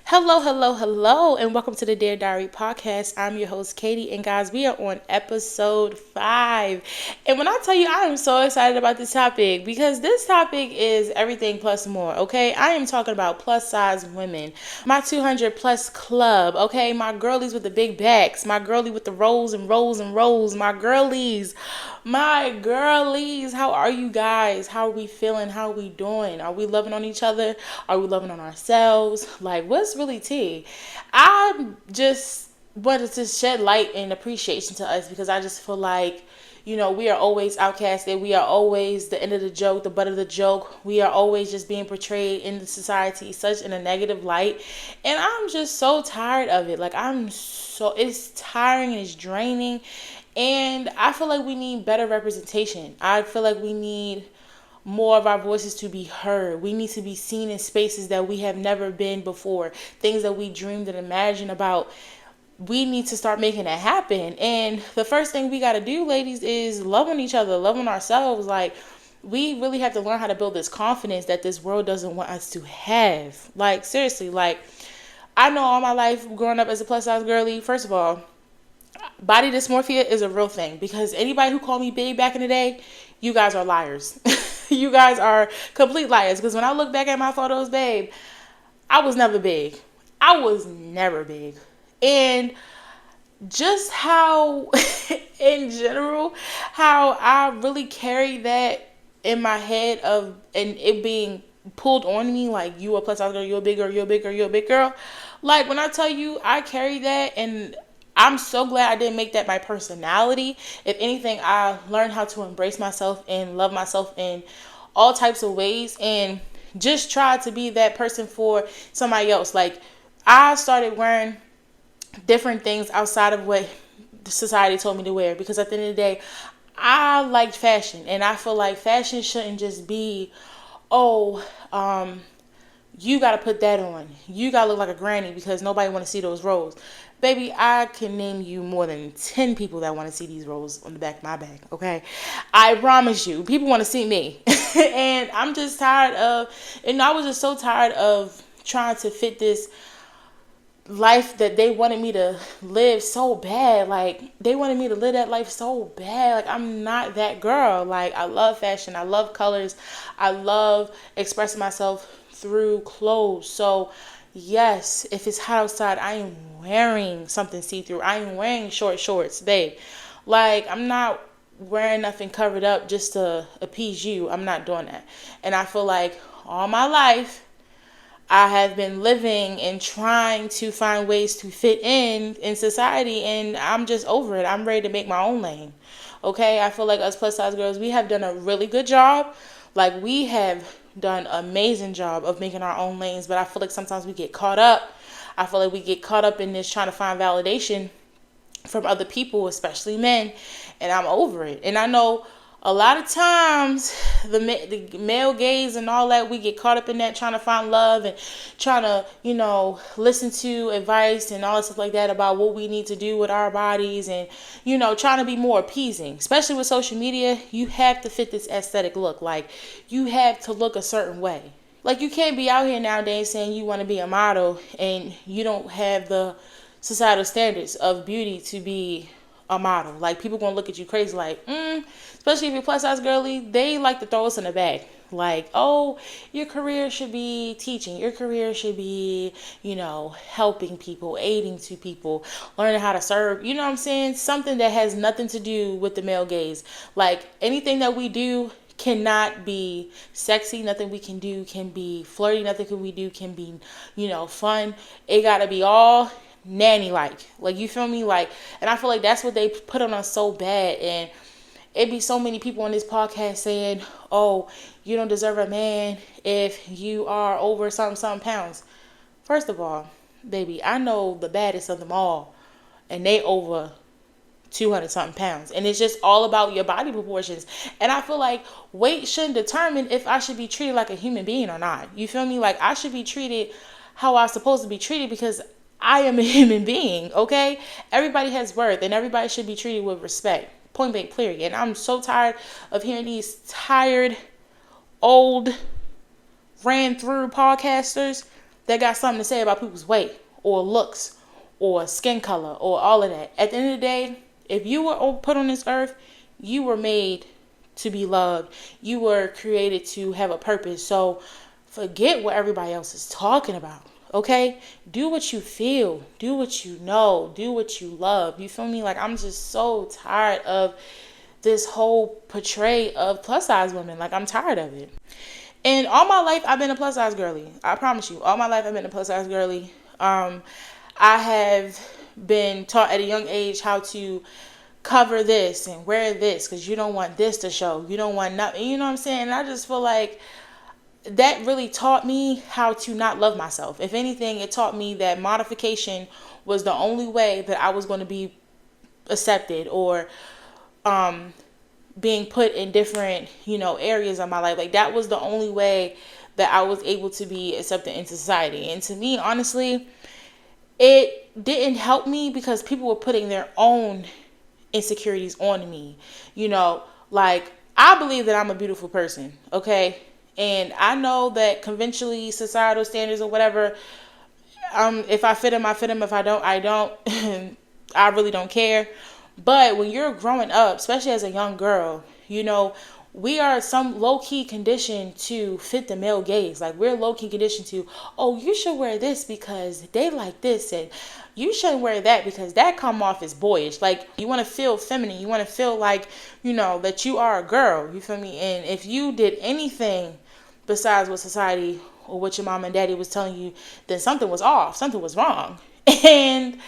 Hello, hello, hello, and welcome to the Dear Diary podcast. I'm your host, Katie, and guys, we are on episode 5. And when I tell you, I am so excited about this topic because this topic is everything plus more, okay? I am talking about plus size women, my 200 plus club, okay? My girlies with the big backs, my girlie with the rolls and rolls and rolls, my girlies. How are you guys? How are we feeling? How are we doing? Are we loving on each other? Are we loving on ourselves? Like, what's really tea? I just wanted to shed light and appreciation to us because I just feel like, we are always outcasted. We are always the end of the joke, the butt of the joke. We are always just being portrayed in the society such in a negative light. And I'm just so tired of it. It's tiring and it's draining. And I feel like we need better representation. I feel like we need more of our voices to be heard. We need to be seen in spaces that we have never been before. Things that we dreamed and imagined about. We need to start making that happen. And the first thing we got to do, ladies, is love on each other, love on ourselves. Like, we really have to learn how to build this confidence that this world doesn't want us to have. Like, seriously, I know all my life growing up as a plus size girly, first of all, body dysmorphia is a real thing because anybody who called me big back in the day, you guys are liars. You guys are complete liars because when I look back at my photos, babe, I was never big. I was never big. And just how, in general, how I really carried that in my head and it being pulled on me like you a plus size girl, you're a big girl, you're a big girl, you're a big girl. Like when I tell you I carried that, and I'm so glad I didn't make that my personality. If anything, I learned how to embrace myself and love myself in all types of ways and just try to be that person for somebody else. Like I started wearing different things outside of what the society told me to wear because at the end of the day, I liked fashion, and I feel like fashion shouldn't just be, you got to put that on. You got to look like a granny because nobody want to see those rolls. Baby, I can name you more than 10 people that want to see these rolls on the back of my back, okay? I promise you, people want to see me. And I'm just tired I was just so tired of trying to fit this life that they wanted me to live so bad. Like, they wanted me to live that life so bad. Like, I'm not that girl. Like, I love fashion. I love colors. I love expressing myself through clothes. So yes, if it's hot outside, I am wearing something see-through. I am wearing short shorts, babe. Like, I'm not wearing nothing covered up just to appease you. I'm not doing that. And I feel like all my life I have been living and trying to find ways to fit in society, and I'm just over it. I'm ready to make my own lane. Okay? I feel like us plus size girls, we have done a really good job. Like, we have done an amazing job of making our own lanes, but I feel like sometimes we get caught up. I feel like we get caught up in this trying to find validation from other people, especially men, and I'm over it. And I know a lot of times the male gaze and all that, we get caught up in that trying to find love and trying to, listen to advice and all that stuff like that about what we need to do with our bodies and, trying to be more appeasing. Especially with social media, you have to fit this aesthetic look. Like, you have to look a certain way. Like, you can't be out here nowadays saying you want to be a model and you don't have the societal standards of beauty to be a model. Like, people gonna look at you crazy like, especially if you're plus size girly, they like to throw us in the bag. Like, oh, your career should be teaching. Your career should be, helping people, aiding to people, learning how to serve. You know what I'm saying? Something that has nothing to do with the male gaze. Like, anything that we do cannot be sexy. Nothing we can do can be flirty. Nothing we do can be, fun. It gotta be all nanny like, you feel me? Like, and I feel like that's what they put on us so bad. And it'd be so many people on this podcast saying, oh, you don't deserve a man if you are over something pounds. First of all, baby, I know the baddest of them all, and they over 200 something pounds, and it's just all about your body proportions. And I feel like weight shouldn't determine if I should be treated like a human being or not. You feel me? Like, I should be treated how I'm supposed to be treated because I am a human being, okay? Everybody has worth, and everybody should be treated with respect. Point blank, period. And I'm so tired of hearing these tired, old, ran through podcasters that got something to say about people's weight or looks or skin color or all of that. At the end of the day, if you were put on this earth, you were made to be loved. You were created to have a purpose. So forget what everybody else is talking about. Okay? Do what you feel. Do what you know. Do what you love. You feel me? Like, I'm just so tired of this whole portray of plus size women. Like, I'm tired of it. And all my life, I've been a plus size girly. I promise you. All my life, I've been a plus size girly. I have been taught at a young age how to cover this and wear this because you don't want this to show. You don't want nothing. You know what I'm saying? And I just feel like that really taught me how to not love myself. If anything, it taught me that modification was the only way that I was going to be accepted or being put in different, areas of my life. Like, that was the only way that I was able to be accepted into society. And to me, honestly, it didn't help me because people were putting their own insecurities on me. Like, I believe that I'm a beautiful person, okay? And I know that conventionally, societal standards or whatever, if I fit them, I fit them. If I don't, I don't. I really don't care. But when you're growing up, especially as a young girl, we are some low-key conditioned to fit the male gaze. Like, we're low-key conditioned to, oh, you should wear this because they like this, and you shouldn't wear that because that come off as boyish. Like, you want to feel feminine. You want to feel like, that you are a girl. You feel me? And if you did anything besides what society or what your mom and daddy was telling you, then something was off. Something was wrong. And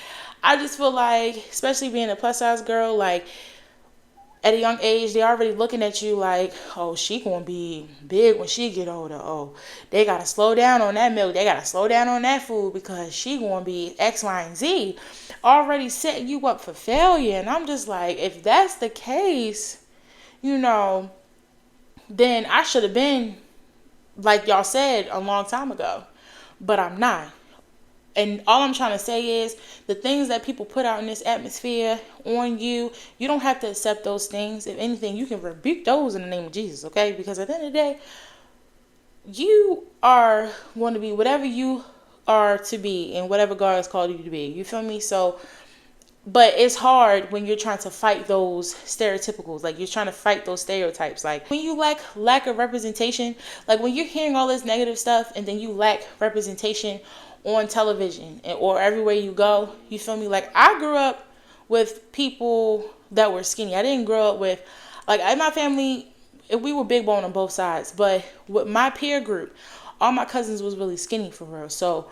I just feel like, especially being a plus size girl, like, at a young age, they already looking at you like, oh, she gonna be big when she get older. Oh, they gotta slow down on that milk. They gotta slow down on that food because she gonna be X, Y, and Z. Already setting you up for failure. And I'm just like, if that's the case, then I should have been, like y'all said, a long time ago. But I'm not. And all I'm trying to say is the things that people put out in this atmosphere on you, you don't have to accept those things. If anything, you can rebuke those in the name of Jesus, okay? Because at the end of the day, you are going to be whatever you are to be and whatever God has called you to be. You feel me? So, but it's hard when you're trying to fight those stereotypicals. Like, you're trying to fight those stereotypes. Like, when you lack of representation, like when you're hearing all this negative stuff and then you lack representation on television or everywhere you go, you feel me? Like, I grew up with people that were skinny. I didn't grow up with, like, in my family, we were big bone on both sides. But with my peer group, all my cousins was really skinny for real. So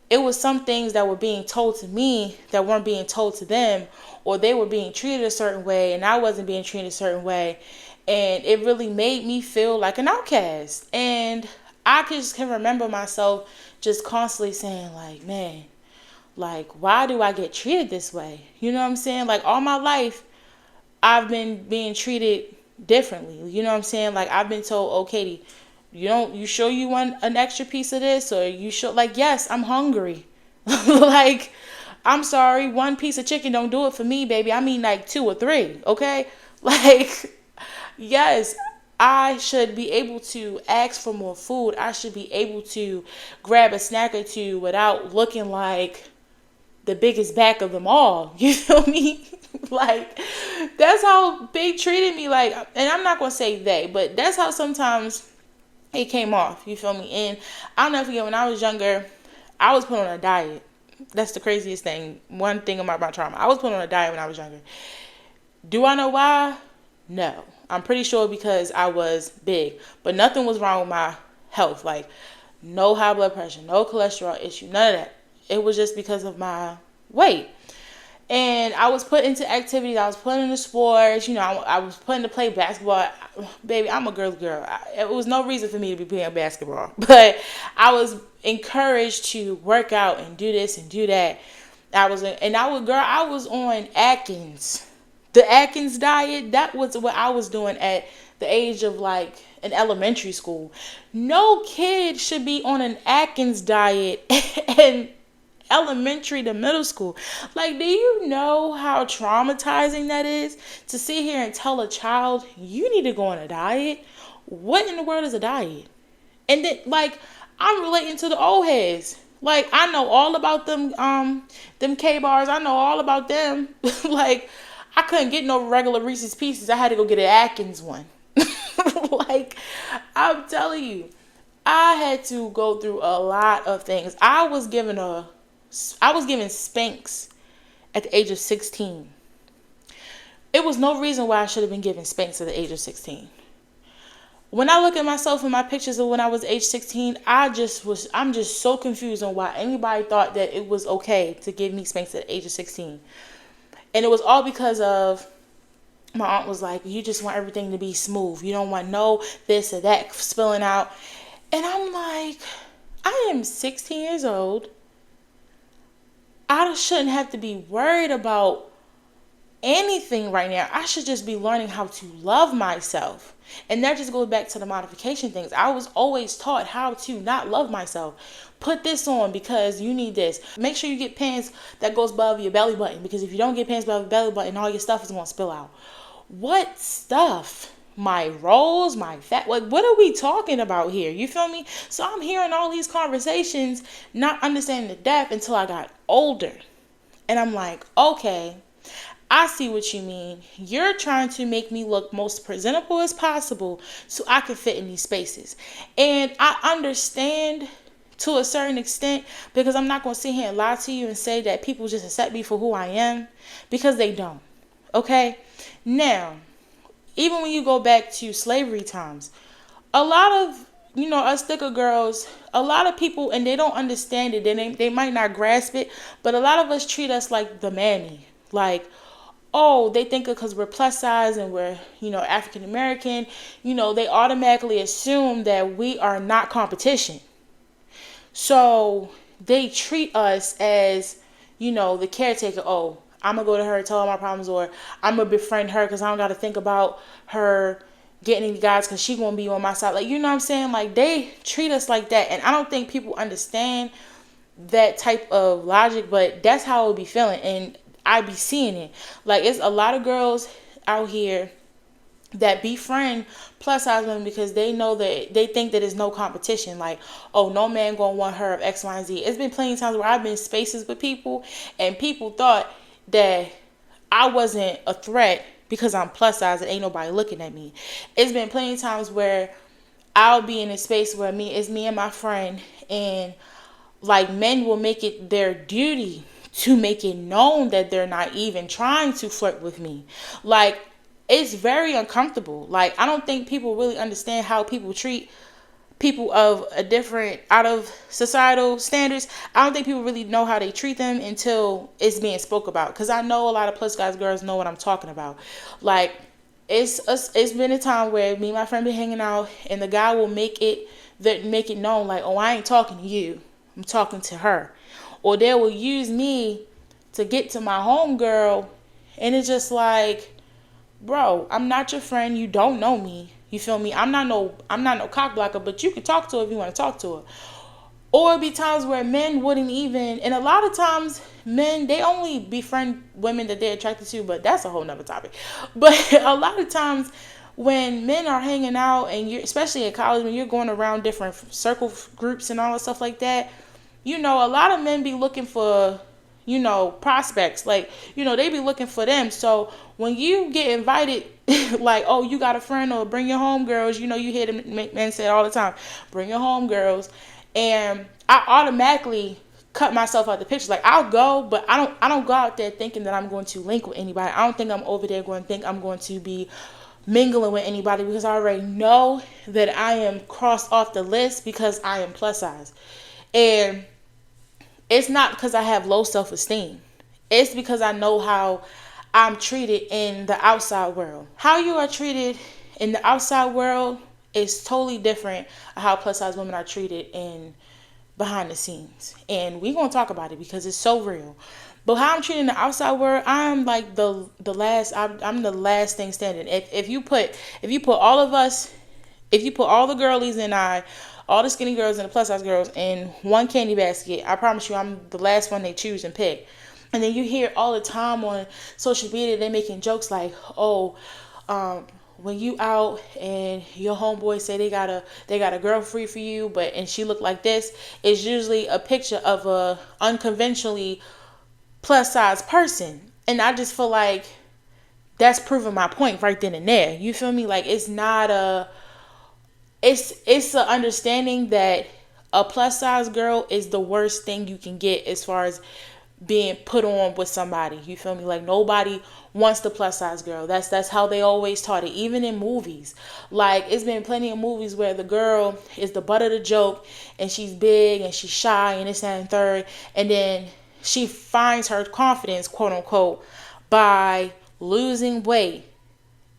it was some things that were being told to me that weren't being told to them, or they were being treated a certain way and I wasn't being treated a certain way. And it really made me feel like an outcast. And I just can remember myself just constantly saying, like, man, like, why do I get treated this way? You know what I'm saying? Like, all my life, I've been being treated differently. You know what I'm saying? Like, I've been told, oh, Katie, you sure you want an extra piece of this? Or you sure, like, yes, I'm hungry. Like, I'm sorry, one piece of chicken don't do it for me, baby. I mean, like, 2 or 3, okay? Like, yes, I should be able to ask for more food. I should be able to grab a snack or two without looking like the biggest back of them all. You feel me? Like, that's how Big treated me. Like, and I'm not going to say they, but that's how sometimes it came off. You feel me? And I'll never forget when I was younger, I was put on a diet. That's the craziest thing. One thing about my trauma. I was put on a diet when I was younger. Do I know why? No. I'm pretty sure because I was big. But nothing was wrong with my health. Like, no high blood pressure, no cholesterol issue, none of that. It was just because of my weight. And I was put into activities. I was put into sports. I was put into play basketball. Baby, I'm a girl. It was no reason for me to be playing basketball. But I was encouraged to work out and do this and do that. I was on Atkins. The Atkins diet, that was what I was doing at the age of, like, in elementary school. No kid should be on an Atkins diet in elementary to middle school. Like, do you know how traumatizing that is? To sit here and tell a child, you need to go on a diet? What in the world is a diet? And then, like, I'm relating to the old heads. Like, I know all about them K bars. I know all about them. Like, I couldn't get no regular Reese's Pieces. I had to go get an Atkins one. Like, I'm telling you, I had to go through a lot of things. I was given Spanx at the age of 16. It was no reason why I should have been given Spanx at the age of 16. When I look at myself in my pictures of when I was age 16, I'm just so confused on why anybody thought that it was okay to give me Spanx at the age of 16. And it was all because of my aunt was like, you just want everything to be smooth. You don't want no this or that spilling out. And I'm like, I am 16 years old. I shouldn't have to be worried about anything right now. I should just be learning how to love myself. And that just goes back to the modification things. I was always taught how to not love myself. Put this on because you need this. Make sure you get pants that goes above your belly button, because if you don't get pants above your belly button, all your stuff is going to spill out. What stuff? My rolls, my fat, what are we talking about here? You feel me? So I'm hearing all these conversations, not understanding the depth until I got older. And I'm like, okay, I see what you mean. You're trying to make me look most presentable as possible so I can fit in these spaces. And I understand to a certain extent, because I'm not going to sit here and lie to you and say that people just accept me for who I am, because they don't. Okay? Now, even when you go back to slavery times, a lot of, us thicker girls, a lot of people, and they don't understand it, they might not grasp it, but a lot of us treat us like the mammy. Like, oh, they think because we're plus size and we're, African American, they automatically assume that we are not competition. So they treat us as, the caretaker. Oh, I'm going to go to her and tell her my problems, or I'm going to befriend her because I don't got to think about her getting any guys because she's going to be on my side. Like, you know what I'm saying? Like, they treat us like that. And I don't think people understand that type of logic, but that's how I would be feeling. And I be seeing it. Like, it's a lot of girls out here that befriend plus size women because they know that they think that there's no competition. Like, oh, no man gonna want her of X, Y, and Z. It's been plenty of times where I've been in spaces with people and people thought that I wasn't a threat because I'm plus size and ain't nobody looking at me. It's been plenty of times where I'll be in a space where it's me and my friend, and like, men will make it their duty to make it known that they're not even trying to flirt with me. Like, it's very uncomfortable. Like, I don't think people really understand how people treat people of a different, out of societal standards. I don't think people really know how they treat them until it's being spoke about. Because I know a lot of plus size girls know what I'm talking about. Like, it's been a time where me and my friend been hanging out, and the guy will make it known, like, oh, I ain't talking to you, I'm talking to her. Or they will use me to get to my homegirl, and it's just like, bro, I'm not your friend. You don't know me. You feel me? I'm not no cock blocker, but you can talk to her if you want to talk to her. Or it'd be times where men wouldn't even, and a lot of times men, they only befriend women that they're attracted to, but that's a whole nother topic. But a lot of times when men are hanging out, and you're, especially in college, when you're going around different circle groups and all that stuff like that, a lot of men be looking for, prospects. Like, they be looking for them. So when you get invited, like, oh, you got a friend, or bring your homegirls, you hear them men say it all the time, bring your homegirls. And I automatically cut myself out the picture. Like, I'll go, but I don't go out there thinking that I'm going to link with anybody. I don't think I'm over there going to think I'm going to be mingling with anybody, because I already know that I am crossed off the list because I am plus size. And it's not because I have low self-esteem. It's because I know how I'm treated in the outside world. How you are treated in the outside world is totally different of how plus size women are treated in behind the scenes. And we're going to talk about it because it's so real. But how I'm treated in the outside world, I'm like the last, I'm the last thing standing. If you put all of us, if you put all the girlies and all the skinny girls and the plus size girls in one candy basket, I promise you I'm the last one they choose and pick. And then you hear all the time on social media, they making jokes like, oh, when you out and your homeboy say they got a girlfriend for you, but and she look like this, it's usually a picture of a unconventionally plus size person. And I just feel like that's proving my point right then and there. You feel me? Like it's not a it's a understanding that a plus size girl is the worst thing you can get as far as being put on with somebody. You feel me? Like nobody wants the plus size girl. That's how they always taught it, even in movies. Like it's been plenty of movies where the girl is the butt of the joke and she's big and she's shy and this and third, and then she finds her confidence, quote unquote, by losing weight,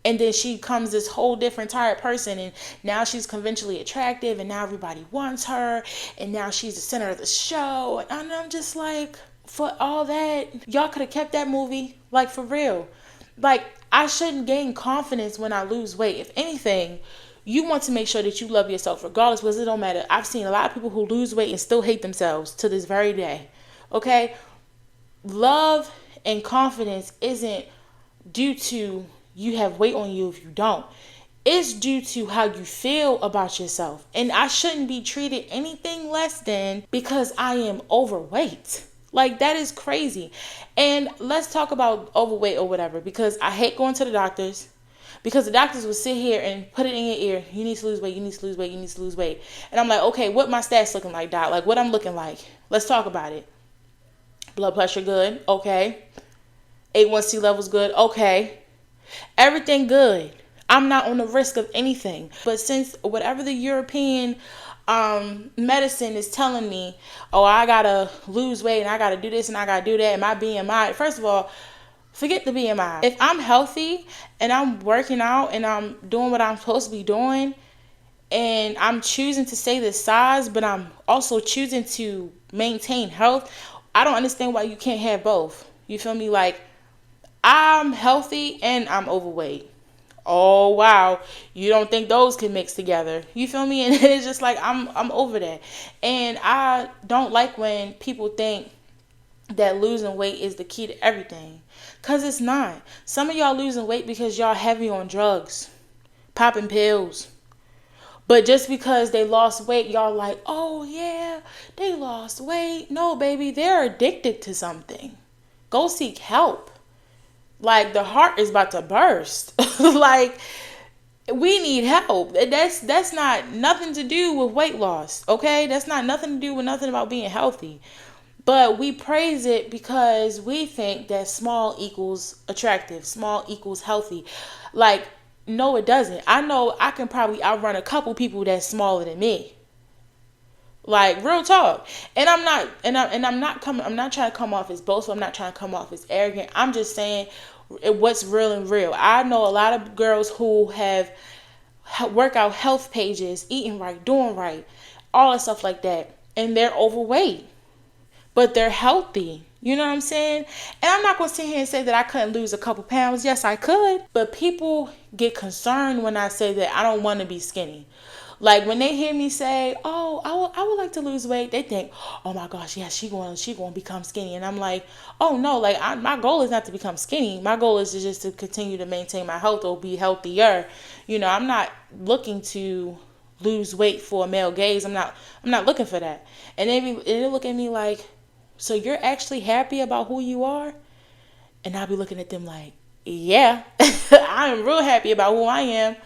and then she becomes this whole different tired person, and now she's conventionally attractive and now everybody wants her and now she's the center of the show. And I'm just like, for all that, y'all could have kept that movie, like, for real. Like, I shouldn't gain confidence when I lose weight. If anything, you want to make sure that you love yourself regardless, because it don't matter. I've seen a lot of people who lose weight and still hate themselves to this very day. Okay? Love and confidence isn't due to you have weight on you if you don't. It's due to how you feel about yourself. And I shouldn't be treated anything less than because I am overweight. Like, that is crazy. And let's talk about overweight or whatever, because I hate going to the doctors, because the doctors will sit here and put it in your ear. You need to lose weight. You need to lose weight. You need to lose weight. And I'm like, okay, what my stats looking like, doc? Like, what I'm looking like? Let's talk about it. Blood pressure good. Okay. A1C levels good. Okay. Everything good. I'm not on the risk of anything. But since whatever the European medicine is telling me, oh, I gotta lose weight and I gotta do this and I gotta do that, and my BMI, first of all, forget the BMI. If I'm healthy and I'm working out and I'm doing what I'm supposed to be doing, and I'm choosing to stay this size, but I'm also choosing to maintain health, I don't understand why you can't have both. You feel me? Like, I'm healthy and I'm overweight. Oh wow, you don't think those can mix together? You feel me? And it's just like I'm over that. And I don't like when people think that losing weight is the key to everything, cause it's not. Some of y'all losing weight because y'all heavy on drugs, popping pills. But just because they lost weight, y'all like, oh yeah, they lost weight. No, baby, they're addicted to something. Go seek help. Like, the heart is about to burst. Like, we need help. That's not nothing to do with weight loss, okay? That's not nothing to do with nothing about being healthy. But we praise it because we think that small equals attractive, small equals healthy. Like, no, it doesn't. I know I can probably outrun a couple people that's smaller than me. Like, real talk. And I'm not trying to come off as boastful. I'm not trying to come off as arrogant. I'm just saying what's real and real. I know a lot of girls who have workout health pages, eating right, doing right, all that stuff like that, and they're overweight, but they're healthy. You know what I'm saying? And I'm not going to sit here and say that I couldn't lose a couple pounds. Yes, I could. But people get concerned when I say that I don't want to be skinny. Like, when they hear me say, oh, I would like to lose weight, they think, oh my gosh, yes, she going to become skinny. And I'm like, oh no, like, my goal is not to become skinny. My goal is just to continue to maintain my health or be healthier. You know, I'm not looking to lose weight for a male gaze. I'm not looking for that. And they look at me like, so you're actually happy about who you are? And I'll be looking at them like, yeah, I am real happy about who I am.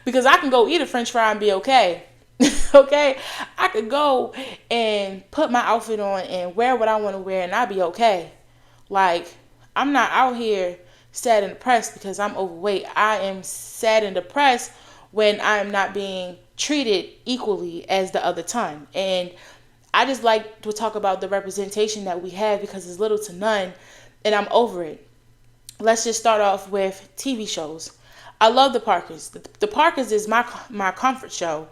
Because I can go eat a french fry and be okay. Okay? I could go and put my outfit on and wear what I want to wear and I'll be okay. Like, I'm not out here sad and depressed because I'm overweight. I am sad and depressed when I am not being treated equally as the other time. And I just like to talk about the representation that we have because it's little to none, and I'm over it. Let's just start off with TV shows. I love the Parkers. The Parkers is my comfort show,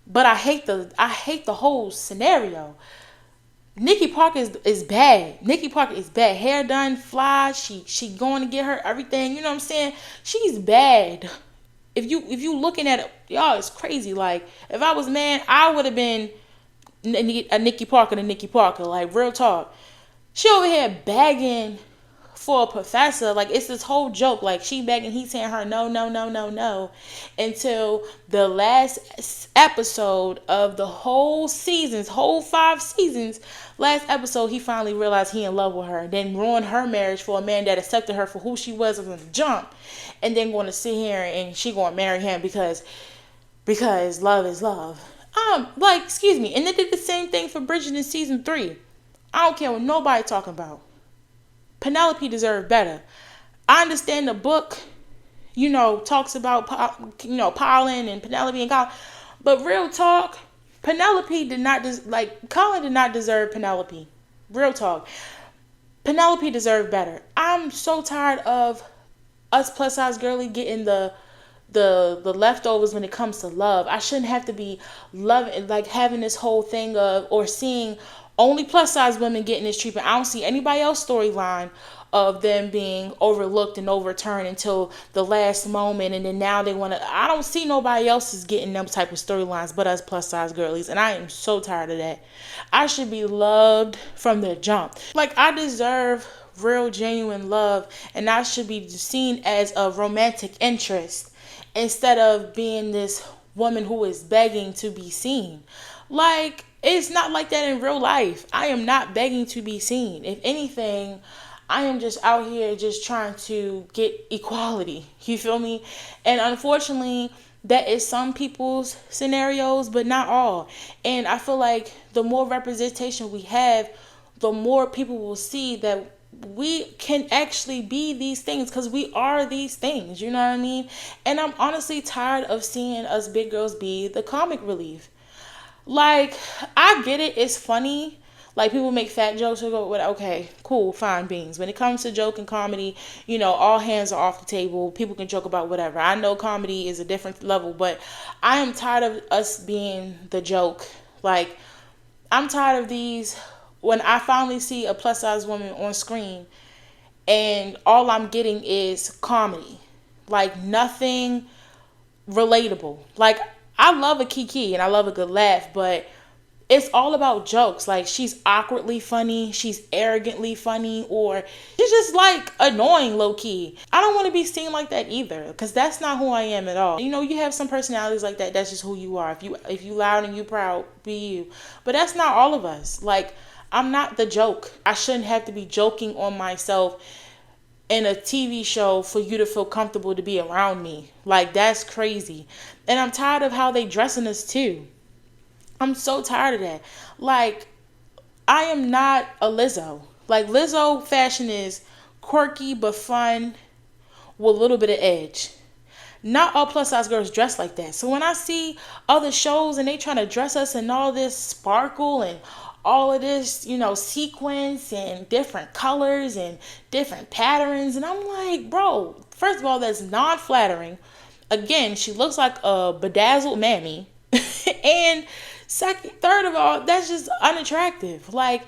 but I hate the whole scenario. Nikki Parker is bad. Nikki Parker is bad. Hair done, fly. She going to get her everything. You know what I'm saying? She's bad. If you looking at it, y'all, it's crazy. Like, if I was a man, I would have been a Nikki Parker than Nikki Parker. Like, real talk. She over here bagging for a professor, like it's this whole joke. Like she begging, he's saying her no, no, no, no, no, until the last episode of the whole seasons, whole 5 seasons. Last episode, he finally realized he in love with her. Then ruined her marriage for a man that accepted her for who she was from the jump, and then going to sit here and she going to marry him because love is love. Like, excuse me. And they did the same thing for Bridget in season 3. I don't care what nobody talking about. Penelope deserved better. I understand the book, talks about, Pollen and Penelope and Colin. But real talk, Penelope did not, Colin did not deserve Penelope. Real talk. Penelope deserved better. I'm so tired of us plus size girly getting the leftovers when it comes to love. I shouldn't have to be loving, like having this whole thing of, or seeing only plus size women getting this treatment. I don't see anybody else storyline of them being overlooked and overturned until the last moment, and then now they want to. I don't see nobody else is getting them type of storylines but us plus size girlies, and I am so tired of that. I should be loved from the jump. Like, I deserve real genuine love, and I should be seen as a romantic interest instead of being this woman who is begging to be seen. Like, it's not like that in real life. I am not begging to be seen. If anything, I am just out here just trying to get equality. You feel me? And unfortunately, that is some people's scenarios, but not all. And I feel like the more representation we have, the more people will see that we can actually be these things, because we are these things, you know what I mean? And I'm honestly tired of seeing us big girls be the comic relief. Like, I get it, it's funny. Like, people make fat jokes or go, okay, cool, fine beans. When it comes to joke and comedy, all hands are off the table. People can joke about whatever. I know comedy is a different level, but I am tired of us being the joke. Like, I'm tired of these. When I finally see a plus size woman on screen and all I'm getting is comedy, like nothing relatable. Like, I love a kiki and I love a good laugh, but it's all about jokes. Like, she's awkwardly funny, she's arrogantly funny, or she's just like annoying low key. I don't want to be seen like that either, because that's not who I am at all. You have some personalities like that. That's just who you are. If you loud and you proud, be you. But that's not all of us. Like, I'm not the joke. I shouldn't have to be joking on myself in a TV show for you to feel comfortable to be around me. Like, that's crazy. And I'm tired of how they dressing us too. I'm so tired of that. Like, I am not a Lizzo. Like, Lizzo fashion is quirky but fun with a little bit of edge. Not all plus size girls dress like that. So when I see other shows and they trying to dress us in all this sparkle and all of this, sequence and different colors and different patterns, and I'm like, bro, first of all, that's non-flattering. Again, she looks like a bedazzled mammy. And third of all, that's just unattractive. Like,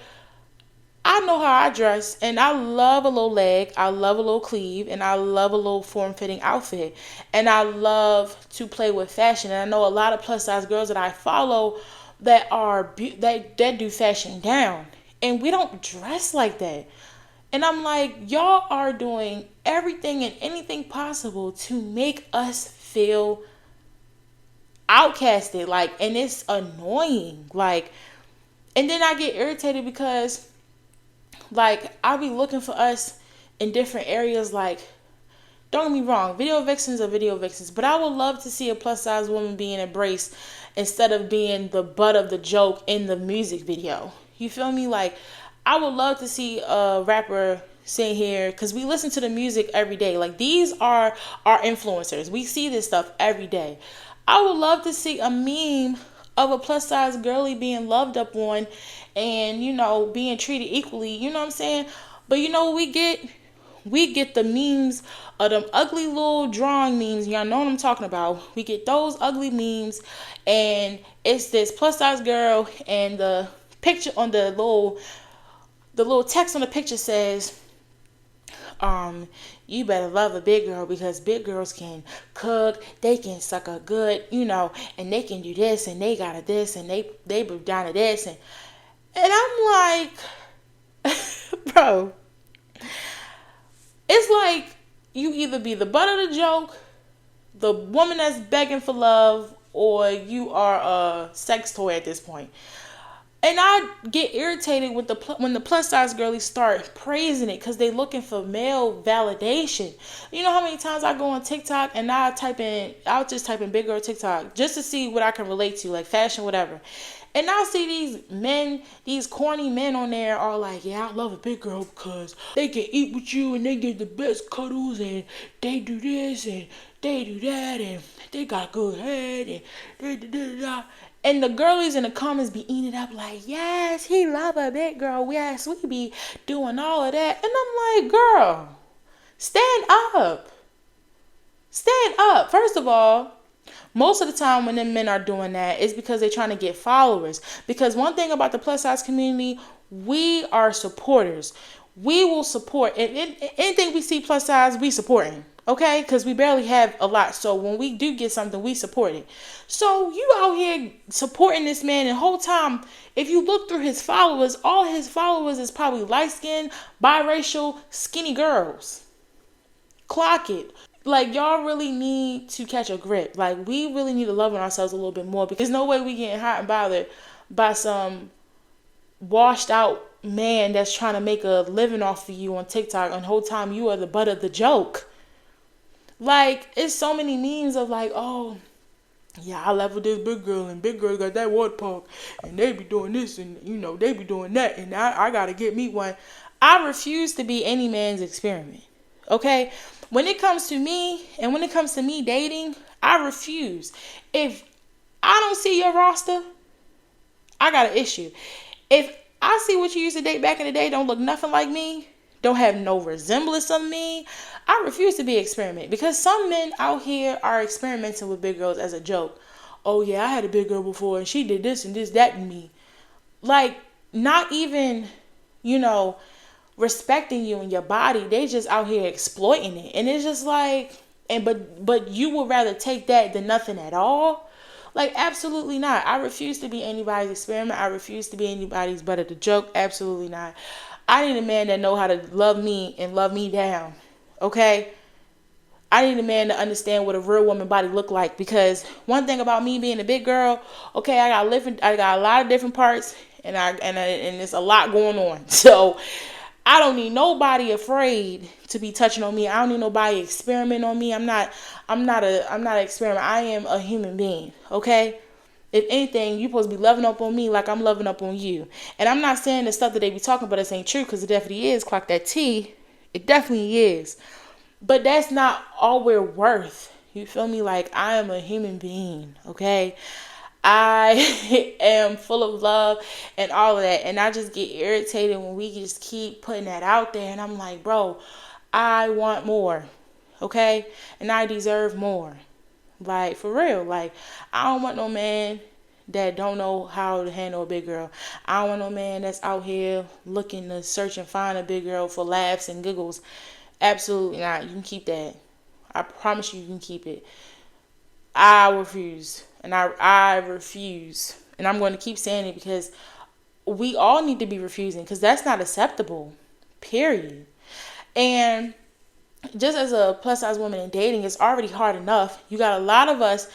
I know how I dress, and I love a little leg, I love a little sleeve, and I love a little form-fitting outfit. And I love to play with fashion. And I know a lot of plus-size girls that I follow that are that do fashion down, and we don't dress like that. And I'm like, y'all are doing everything and anything possible to make us feel outcasted, like, and it's annoying. Like, and then I get irritated because, like, I'll be looking for us in different areas. Like, don't get me wrong, video vixens are video vixens, but I would love to see a plus size woman being embraced instead of being the butt of the joke in the music video. You feel me? Like, I would love to see a rapper sing here, because we listen to the music every day. Like, these are our influencers. We see this stuff every day. I would love to see a meme of a plus size girly being loved up on and, being treated equally. You know what I'm saying? But what we get? We get the memes of them ugly little drawing memes. Y'all know what I'm talking about. We get those ugly memes, and it's this plus size girl, and the picture on the little text on the picture says, you better love a big girl, because big girls can cook, they can suck a good, and they can do this, and they got a this, and they move down to this, and I'm like, bro, It's like you either be the butt of the joke, the woman that's begging for love, or you are a sex toy at this point. And I get irritated with when the plus size girlies start praising it because they looking for male validation. You know how many times I go on TikTok and I'll just type in big girl TikTok just to see what I can relate to, like fashion, whatever. And I'll see these men, these corny men on there are like, yeah, I love a big girl because they can eat with you and they get the best cuddles and they do this and they do that and they got good head and da. And the girlies in the comments be eating it up like, yes, he love a big girl. Yes, we be doing all of that. And I'm like, girl, stand up. Stand up. First of all, most of the time when them men are doing that, it's because they're trying to get followers. Because one thing about the plus size community, we are supporters. We will support. And anything we see plus size, we supporting. Okay? Because we barely have a lot. So when we do get something, we support it. So you out here supporting this man, and the whole time, if you look through his followers, all his followers is probably light-skinned, biracial, skinny girls. Clock it. Like, y'all really need to catch a grip. Like, we really need to love on ourselves a little bit more, because there's no way we getting hot and bothered by some washed out man that's trying to make a living off of you on TikTok, and the whole time you are the butt of the joke. Like, it's so many memes of like, oh, yeah, I love with this big girl, and big girl got that water park, and they be doing this, and they be doing that, and I gotta get me one. I refuse to be any man's experiment. Okay? When it comes to me, and when it comes to me dating, I refuse. If I don't see your roster, I got an issue. If I see what you used to date back in the day don't look nothing like me, don't have no resemblance of me, I refuse to be experiment. Because some men out here are experimenting with big girls as a joke. Oh yeah, I had a big girl before and she did this and this, that, and me. Like, not even, respecting you and your body. They just out here exploiting it. And it's just like, but you would rather take that than nothing at all? Like, absolutely not. I refuse to be anybody's experiment. I refuse to be anybody's butt of the joke. Absolutely not. I need a man that know how to love me and love me down. Okay? I need a man to understand what a real woman body look like, because one thing about me being a big girl, okay, I got a lot of different parts, and there's a lot going on. So I don't need nobody afraid to be touching on me. I don't need nobody experiment on me. I'm not an experiment. I am a human being. Okay? If anything, you supposed to be loving up on me like I'm loving up on you. And I'm not saying the stuff that they be talking about this ain't true, because it definitely is. Clock that T. It definitely is. But that's not all we're worth. You feel me? Like, I am a human being. Okay? I am full of love and all of that. And I just get irritated when we just keep putting that out there. And I'm like, bro, I want more. Okay? And I deserve more. Like, for real. Like, I don't want no man that don't know how to handle a big girl. I don't want no man that's out here looking to search and find a big girl for laughs and giggles. Absolutely not. You can keep that. I promise you can keep it. I refuse. And I refuse. And I'm going to keep saying it, because we all need to be refusing, because that's not acceptable. Period. And just as a plus size woman in dating, it's already hard enough. You got a lot of us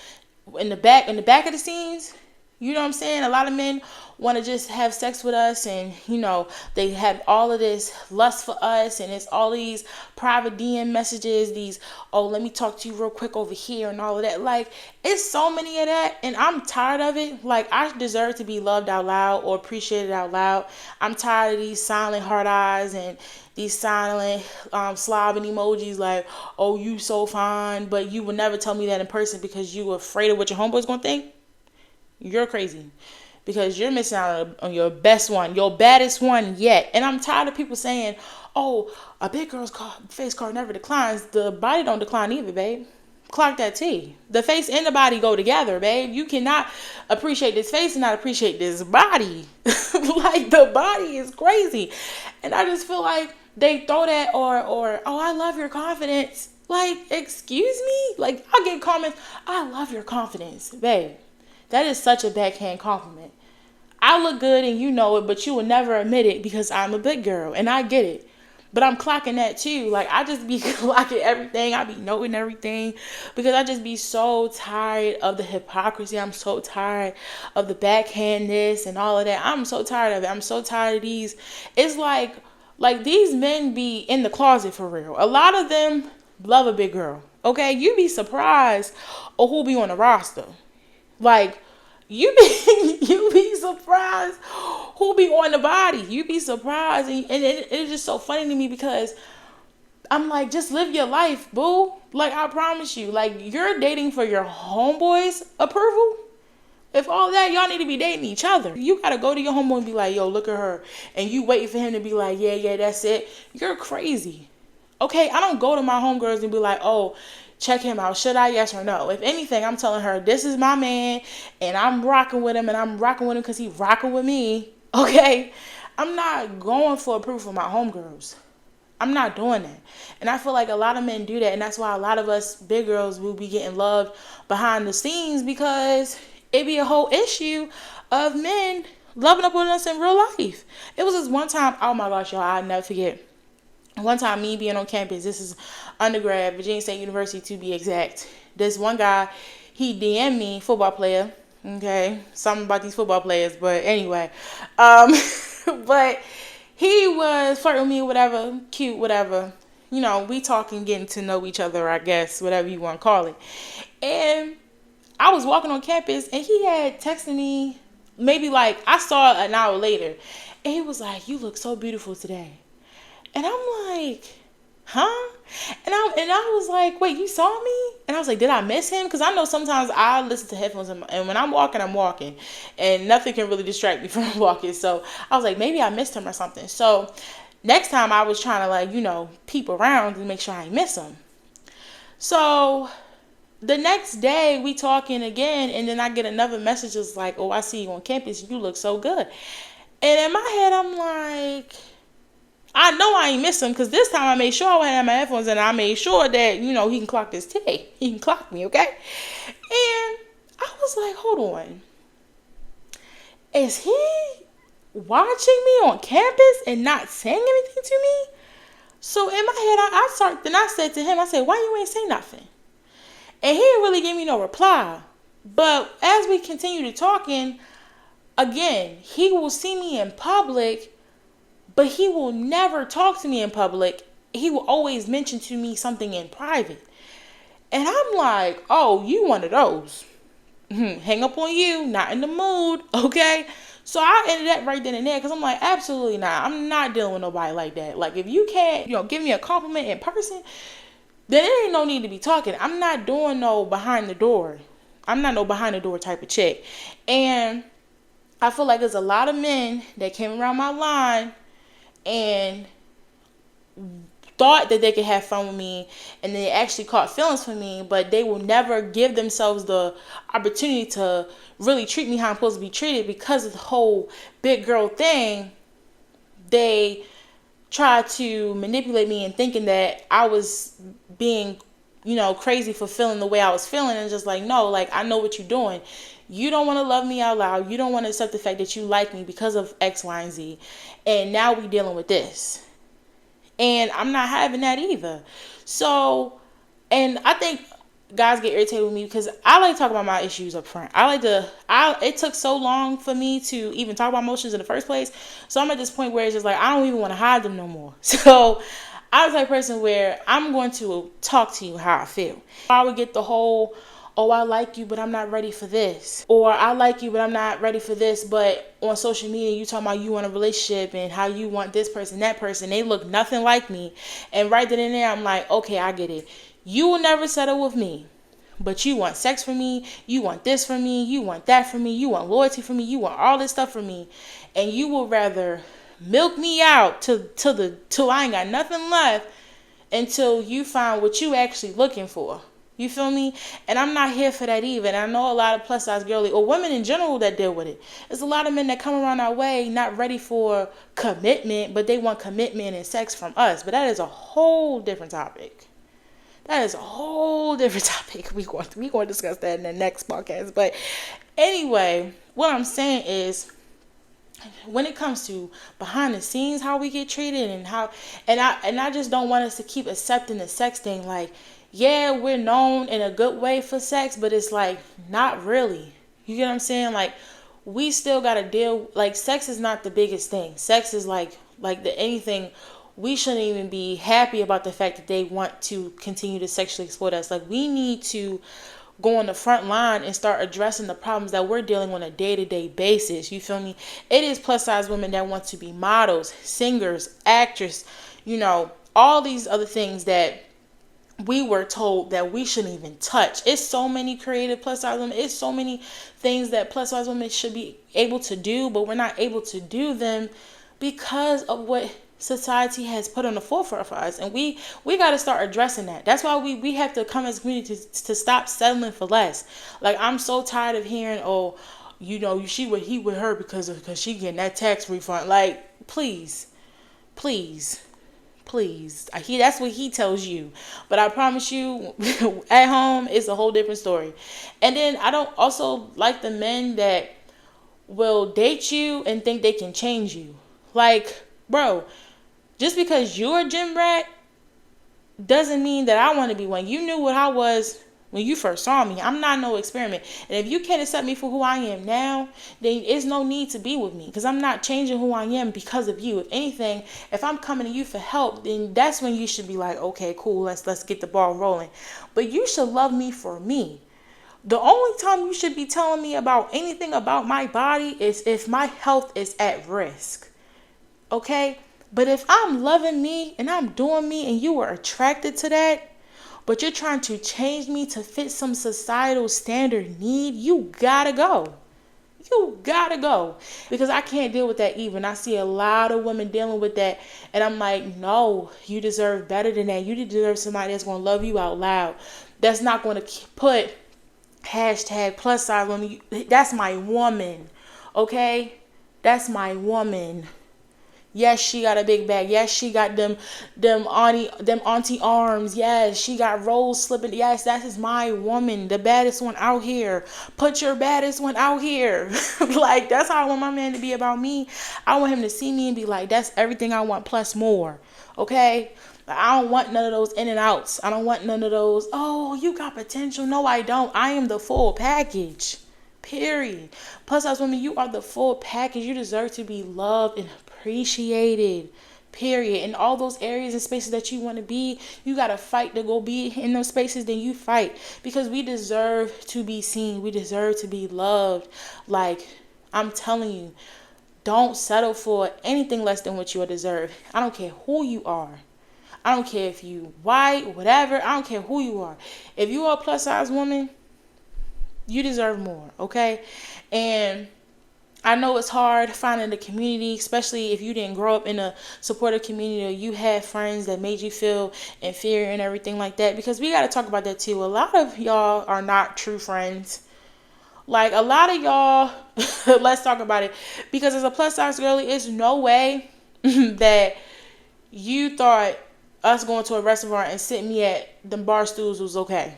in the back of the scenes. You know what I'm saying? A lot of men want to just have sex with us, and they have all of this lust for us, and it's all these private DM messages, these, oh, let me talk to you real quick over here, and all of that. Like, it's so many of that, and I'm tired of it. Like, I deserve to be loved out loud or appreciated out loud. I'm tired of these silent heart eyes and these silent slobbing emojis like, oh, you so fine, but you would never tell me that in person because you were afraid of what your homeboy's gonna think. You're crazy, because you're missing out on your best one, your baddest one yet. And I'm tired of people saying, oh, a big girl's face card never declines. The body don't decline either, babe. Clock that T. The face and the body go together, babe. You cannot appreciate this face and not appreciate this body. Like, the body is crazy. And I just feel like they throw that or oh, I love your confidence. Like, excuse me? Like, I'll get comments, I love your confidence, babe. That is such a backhand compliment. I look good and you know it, but you will never admit it because I'm a big girl, and I get it. But I'm clocking that too. Like, I just be clocking everything. I be noting everything because I just be so tired of the hypocrisy. I'm so tired of the backhandness and all of that. I'm so tired of it. I'm so tired of these. It's like these men be in the closet for real. A lot of them love a big girl. Okay, you be surprised or who be on the roster. Like, you be surprised who be on the body. You be surprised, and it's just so funny to me because I'm like, just live your life, boo. Like, I promise you, like, you're dating for your homeboys' approval. If all that, y'all need to be dating each other. You gotta go to your homeboy and be like, yo, look at her, and you waiting for him to be like, yeah, that's it. You're crazy. Okay, I don't go to my homegirls and be like, oh, check him out. Should I? Yes or no? If anything, I'm telling her, this is my man, and I'm rocking with him, and I'm rocking with him because he rocking with me. Okay? I'm not going for approval from my homegirls. I'm not doing that. And I feel like a lot of men do that, and that's why a lot of us big girls will be getting loved behind the scenes because it be a whole issue of men loving up with us in real life. It was this one time, oh my gosh, y'all, I'll never forget. One time, me being on campus, this is undergrad, Virginia State University to be exact. This one guy, he DM'd me, football player. Okay, something about these football players, but anyway, but he was flirting with me, whatever, cute, whatever. You know, we talking, getting to know each other, I guess, whatever you want to call it. And I was walking on campus, and he had texted me, maybe like I saw it an hour later, and he was like, "You look so beautiful today." And I'm like, huh? And I was like, wait, you saw me? And I was like, did I miss him? Because I know sometimes I listen to headphones and when I'm walking. And nothing can really distract me from walking. So I was like, maybe I missed him or something. So next time I was trying to peep around and make sure I miss him. So the next day we talking again. And then I get another message that's like, oh, I see you on campus. You look so good. And in my head, I'm like, I know I ain't miss him because this time I made sure I had my headphones and I made sure that, he can clock this today. He can clock me, okay? And I was like, hold on. Is he watching me on campus and not saying anything to me? So in my head, I said to him, I said, why you ain't say nothing? And he didn't really give me no reply. But as we continued talking, again, he will see me in public, but he will never talk to me in public. He will always mention to me something in private. And I'm like, oh, you one of those. Hang up on you, not in the mood, okay? So I ended up right then and there because I'm like, absolutely not. I'm not dealing with nobody like that. Like, if you can't, give me a compliment in person, then there ain't no need to be talking. I'm not doing no behind the door. I'm not no behind the door type of chick. And I feel like there's a lot of men that came around my line and thought that they could have fun with me and they actually caught feelings for me, but they will never give themselves the opportunity to really treat me how I'm supposed to be treated because of the whole big girl thing. They tried to manipulate me and thinking that I was being, crazy for feeling the way I was feeling, and just like, no, like, I know what you're doing. You don't want to love me out loud. You don't want to accept the fact that you like me because of X, Y, and Z. And now we dealing with this. And I'm not having that either. So, and I think guys get irritated with me because I like to talk about my issues up front. It took so long for me to even talk about emotions in the first place. So I'm at this point where it's just like, I don't even want to hide them no more. So I was like a person where I'm going to talk to you how I feel. I would get the whole, oh, I like you, but I'm not ready for this. Or I like you, but I'm not ready for this. But on social media, you talking about you want a relationship and how you want this person, that person. They look nothing like me. And right then and there, I'm like, okay, I get it. You will never settle with me. But you want sex from me. You want this from me. You want that from me. You want loyalty from me. You want all this stuff from me. And you will rather milk me out till I ain't got nothing left until you find what you actually looking for. You feel me? And I'm not here for that either. And I know a lot of plus size girly or women in general that deal with it. There's a lot of men that come around our way not ready for commitment, but they want commitment and sex from us. But that is a whole different topic. That is a whole different topic. We going to discuss that in the next podcast. But anyway, what I'm saying is when it comes to behind the scenes, how we get treated and how, and I just don't want us to keep accepting the sex thing. Like, yeah, we're known in a good way for sex, but it's like not really. You get what I'm saying? Like, we still gotta deal. Like, sex is not the biggest thing. Sex is like the anything. We shouldn't even be happy about the fact that they want to continue to sexually exploit us. Like, we need to go on the front line and start addressing the problems that we're dealing on a day-to-day basis. You feel me? It is plus size women that want to be models, singers, actors, all these other things that we were told that we shouldn't even touch. It's so many creative plus size women. It's so many things that plus size women should be able to do, but we're not able to do them because of what society has put on the forefront for us. And we got to start addressing that. That's why we have to come as a community to stop settling for less. Like, I'm so tired of hearing, oh, she would he with her because she getting that tax refund. Like, please, that's what he tells you, but I promise you at home it's a whole different story. And then I don't also like the men that will date you and think they can change you. Like, bro, just because you're a gym rat doesn't mean that I want to be one. You knew what I was when you first saw me. I'm not no experiment. And if you can't accept me for who I am now, then there's no need to be with me, because I'm not changing who I am because of you. If anything, if I'm coming to you for help, then that's when you should be like, okay, cool, let's get the ball rolling. But you should love me for me. The only time you should be telling me about anything about my body is if my health is at risk. Okay? But if I'm loving me and I'm doing me and you are attracted to that, but you're trying to change me to fit some societal standard need, you gotta go. You gotta go. Because I can't deal with that even. I see a lot of women dealing with that. And I'm like, no, you deserve better than that. You deserve somebody that's going to love you out loud. That's not going to put hashtag plus size on you. That's my woman. Okay? That's my woman. Yes, she got a big bag. Yes, she got them auntie arms. Yes, she got rolls slipping. Yes, that is my woman, the baddest one out here. Put your baddest one out here. Like, that's how I want my man to be about me. I want him to see me and be like, that's everything I want plus more. Okay? I don't want none of those in and outs. I don't want none of those, oh, you got potential. No, I don't. I am the full package. Period. Plus size women, you are the full package. You deserve to be loved and appreciated. Period. In all those areas and spaces that you want to be, you got to fight to go be in those spaces. Then you fight, because we deserve to be seen. We deserve to be loved. Like, I'm telling you, don't settle for anything less than what you deserve. I don't care who you are. I don't care if you white, whatever. I don't care who you are. If you are a plus size woman, you deserve more, okay? And I know it's hard finding the community, especially if you didn't grow up in a supportive community or you had friends that made you feel inferior and everything like that, because we got to talk about that too. A lot of y'all are not true friends. Like, a lot of y'all, let's talk about it, because as a plus size girly, it's no way that you thought us going to a restaurant and sitting me at them bar stools was okay.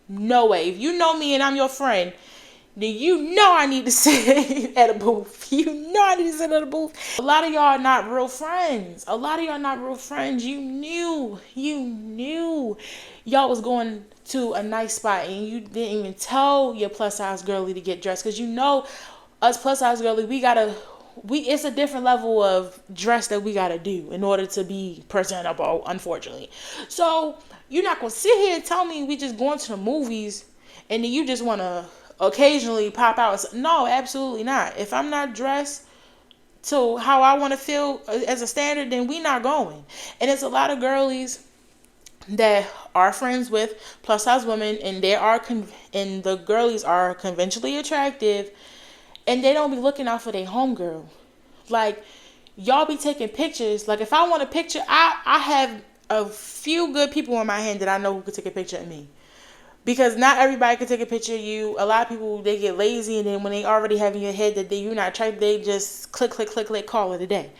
No way. If you know me and I'm your friend, then you know I need to sit at a booth. You know I need to sit at a booth. A lot of y'all are not real friends. You knew y'all was going to a nice spot and you didn't even tell your plus size girly to get dressed, because you know us plus size girly, it's a different level of dress that we gotta do in order to be presentable, unfortunately. So you're not gonna sit here and tell me we just going to the movies and then you just wanna occasionally pop out. No, absolutely not. If I'm not dressed to how I want to feel as a standard, then we not going. And it's a lot of girlies that are friends with plus size women, and and the girlies are conventionally attractive, and they don't be looking out for their homegirl. Like, y'all be taking pictures. Like, if I want a picture, I have a few good people in my hand that I know who could take a picture of me. Because not everybody can take a picture of you. A lot of people, they get lazy, and then when they already have in your head that you're not attractive, they just click, call it a day.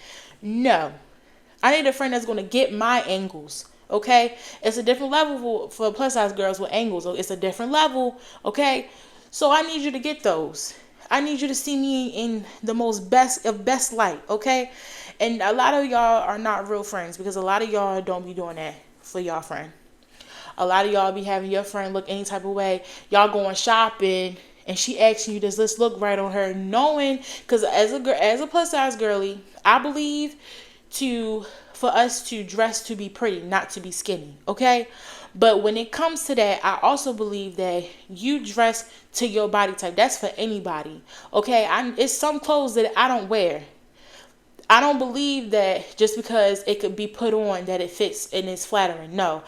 No. I need a friend that's going to get my angles. Okay? It's a different level for plus size girls with angles. It's a different level. Okay? So I need you to get those. I need you to see me in the most best light, okay? And a lot of y'all are not real friends because a lot of y'all don't be doing that for y'all friend. A lot of y'all be having your friend look any type of way. Y'all going shopping and she asking you, does this look right on her? Knowing, because as a plus size girly, I believe for us to dress to be pretty, not to be skinny, okay? But when it comes to that, I also believe that you dress to your body type. That's for anybody, okay? It's some clothes that I don't wear. I don't believe that just because it could be put on that it fits and is flattering. No.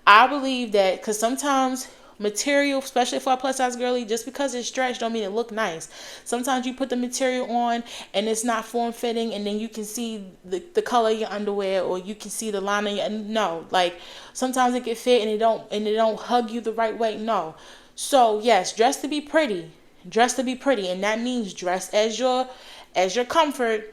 I believe that because sometimes material, especially for a plus size girly, just because it's stretched don't mean it look nice. Sometimes you put the material on and it's not form fitting, and then you can see the color of your underwear, or you can see the line of your, no, like sometimes it can fit and it don't hug you the right way. No. So yes, dress to be pretty. Dress to be pretty, and that means dress as your comfort.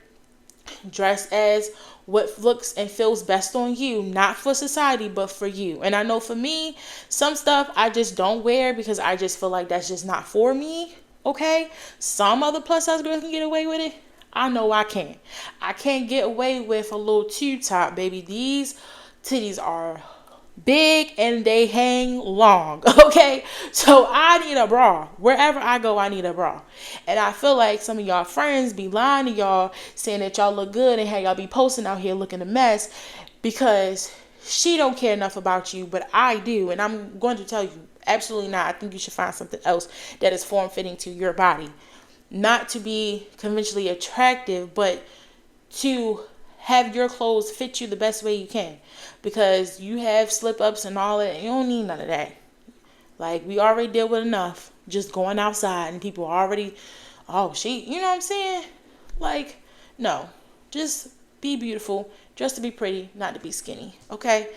Dress as what looks and feels best on you, not for society, but for you. And I know for me, some stuff I just don't wear because I just feel like that's just not for me. Okay? Some other plus size girls can get away with it. I know I can't. I can't get away with a little tube top, baby. These titties are big and they hang long. Okay, so I need a bra wherever I go. I need a bra, and I feel like some of y'all friends be lying to y'all, saying that y'all look good and how y'all be posting out here looking a mess because she don't care enough about you, but I do. And I'm going to tell you, absolutely not. I think you should find something else that is form fitting to your body, not to be conventionally attractive, but to have your clothes fit you the best way you can, because you have slip ups and all that. You don't need none of that. Like, we already deal with enough just going outside and people already, oh, you know what I'm saying? Like, no, just be beautiful, dress to be pretty, not to be skinny, okay?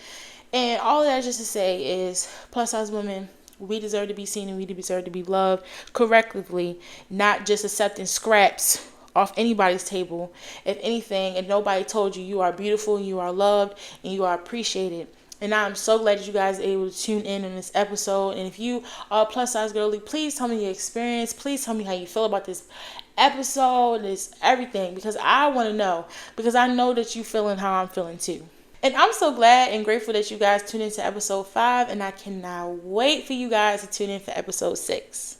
And all of that just to say is, plus size women, we deserve to be seen and we deserve to be loved correctly, not just accepting scraps off anybody's table. If anything, and nobody told you are beautiful, you are loved, and you are appreciated. And I'm so glad that you guys are able to tune in on this episode. And if you are a plus size girly, please tell me your experience. Please tell me how you feel about this episode, this everything, because I want to know, because I know that you feeling how I'm feeling too. And I'm so glad and grateful that you guys tuned into episode 5, and I cannot wait for you guys to tune in for episode 6.